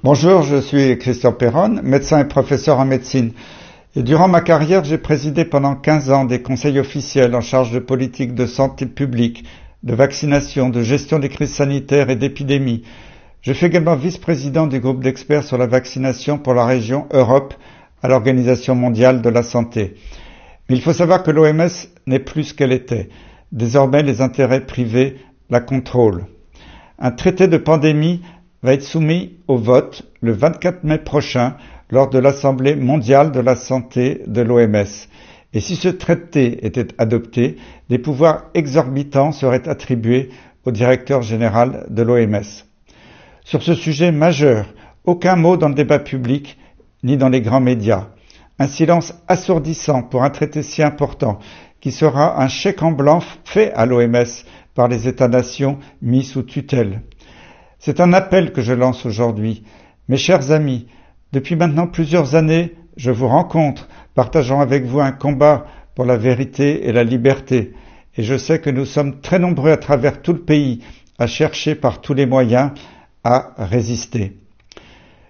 Bonjour, je suis Christian Perron, médecin et professeur en médecine. Et durant ma carrière, j'ai présidé pendant 15 ans des conseils officiels en charge de politique de santé publique, de vaccination, de gestion des crises sanitaires et d'épidémies. Je suis également vice-président du groupe d'experts sur la vaccination pour la région Europe à l'Organisation mondiale de la santé. Mais il faut savoir que l'OMS n'est plus ce qu'elle était. Désormais, les intérêts privés la contrôlent. Un traité de pandémie va être soumis au vote le 24 mai prochain lors de l'Assemblée mondiale de la santé de l'OMS. Et si ce traité était adopté, des pouvoirs exorbitants seraient attribués au directeur général de l'OMS. Sur ce sujet majeur, aucun mot dans le débat public ni dans les grands médias. Un silence assourdissant pour un traité si important qui sera un chèque en blanc fait à l'OMS par les États-nations mis sous tutelle. C'est un appel que je lance aujourd'hui. Mes chers amis, depuis maintenant plusieurs années, je vous rencontre, partageant avec vous un combat pour la vérité et la liberté. Et je sais que nous sommes très nombreux à travers tout le pays à chercher par tous les moyens à résister.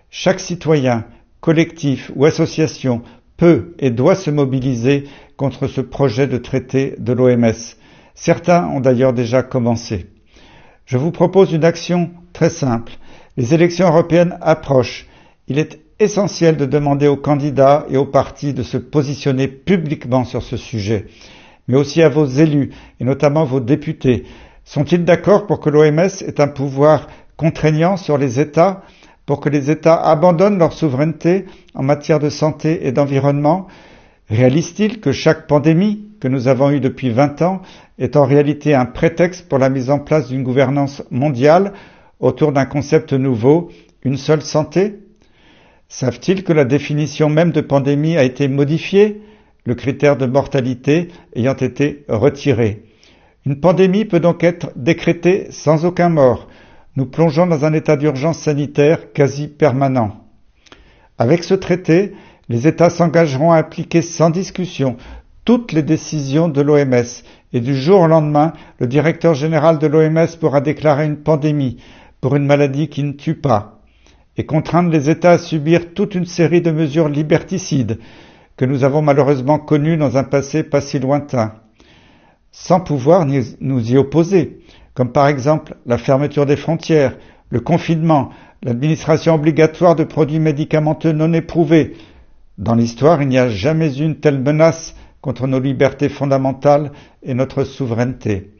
Chaque citoyen, collectif ou association peut et doit se mobiliser contre ce projet de traité de l'OMS. Certains ont d'ailleurs déjà commencé. Je vous propose une action très simple. Les élections européennes approchent. Il est essentiel de demander aux candidats et aux partis de se positionner publiquement sur ce sujet, mais aussi à vos élus, et notamment vos députés. Sont-ils d'accord pour que l'OMS ait un pouvoir contraignant sur les États, pour que les États abandonnent leur souveraineté en matière de santé et d'environnement? Réalise-t-il que chaque pandémie que nous avons eue depuis 20 ans est en réalité un prétexte pour la mise en place d'une gouvernance mondiale autour d'un concept nouveau, une seule santé? Savent-ils que la définition même de pandémie a été modifiée, le critère de mortalité ayant été retiré? Une pandémie peut donc être décrétée sans aucun mort. Nous plongeons dans un état d'urgence sanitaire quasi permanent. Avec ce traité, les États s'engageront à appliquer sans discussion toutes les décisions de l'OMS et du jour au lendemain, le directeur général de l'OMS pourra déclarer une pandémie pour une maladie qui ne tue pas et contraindre les États à subir toute une série de mesures liberticides que nous avons malheureusement connues dans un passé pas si lointain, sans pouvoir nous y opposer, comme par exemple la fermeture des frontières, le confinement, l'administration obligatoire de produits médicamenteux non éprouvés. Dans l'histoire, il n'y a jamais eu une telle menace contre nos libertés fondamentales et notre souveraineté.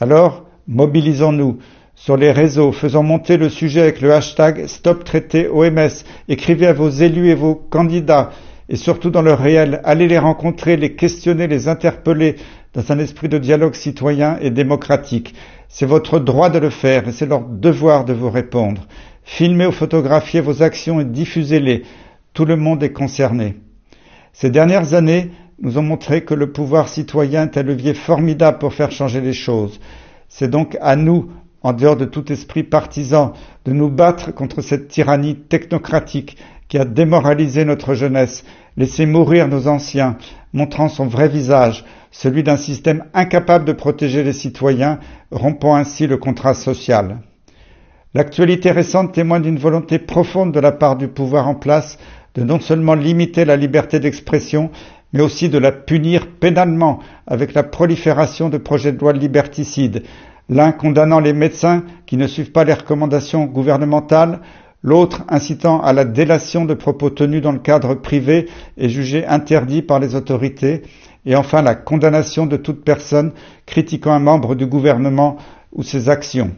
Alors, mobilisons-nous sur les réseaux, faisons monter le sujet avec le hashtag StopTraité-OMS, écrivez à vos élus et vos candidats, et surtout dans le réel, allez les rencontrer, les questionner, les interpeller dans un esprit de dialogue citoyen et démocratique. C'est votre droit de le faire et c'est leur devoir de vous répondre. Filmez ou photographiez vos actions et diffusez-les. Tout le monde est concerné. Ces dernières années nous ont montré que le pouvoir citoyen est un levier formidable pour faire changer les choses. C'est donc à nous, en dehors de tout esprit partisan, de nous battre contre cette tyrannie technocratique qui a démoralisé notre jeunesse, laissé mourir nos anciens, montrant son vrai visage, celui d'un système incapable de protéger les citoyens, rompant ainsi le contrat social. L'actualité récente témoigne d'une volonté profonde de la part du pouvoir en place de non seulement limiter la liberté d'expression, mais aussi de la punir pénalement avec la prolifération de projets de loi liberticides, l'un condamnant les médecins qui ne suivent pas les recommandations gouvernementales, l'autre incitant à la délation de propos tenus dans le cadre privé et jugés interdits par les autorités, et enfin la condamnation de toute personne critiquant un membre du gouvernement ou ses actions.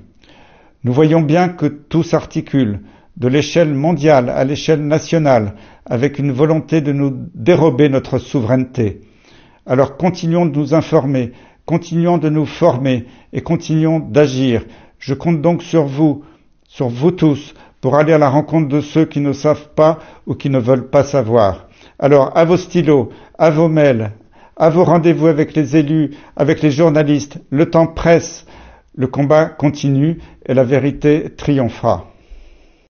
Nous voyons bien que tout s'articule, de l'échelle mondiale à l'échelle nationale, avec une volonté de nous dérober notre souveraineté. Alors continuons de nous informer, continuons de nous former et continuons d'agir. Je compte donc sur vous tous, pour aller à la rencontre de ceux qui ne savent pas ou qui ne veulent pas savoir. Alors, à vos stylos, à vos mails, à vos rendez-vous avec les élus, avec les journalistes, le temps presse, le combat continue et la vérité triomphera.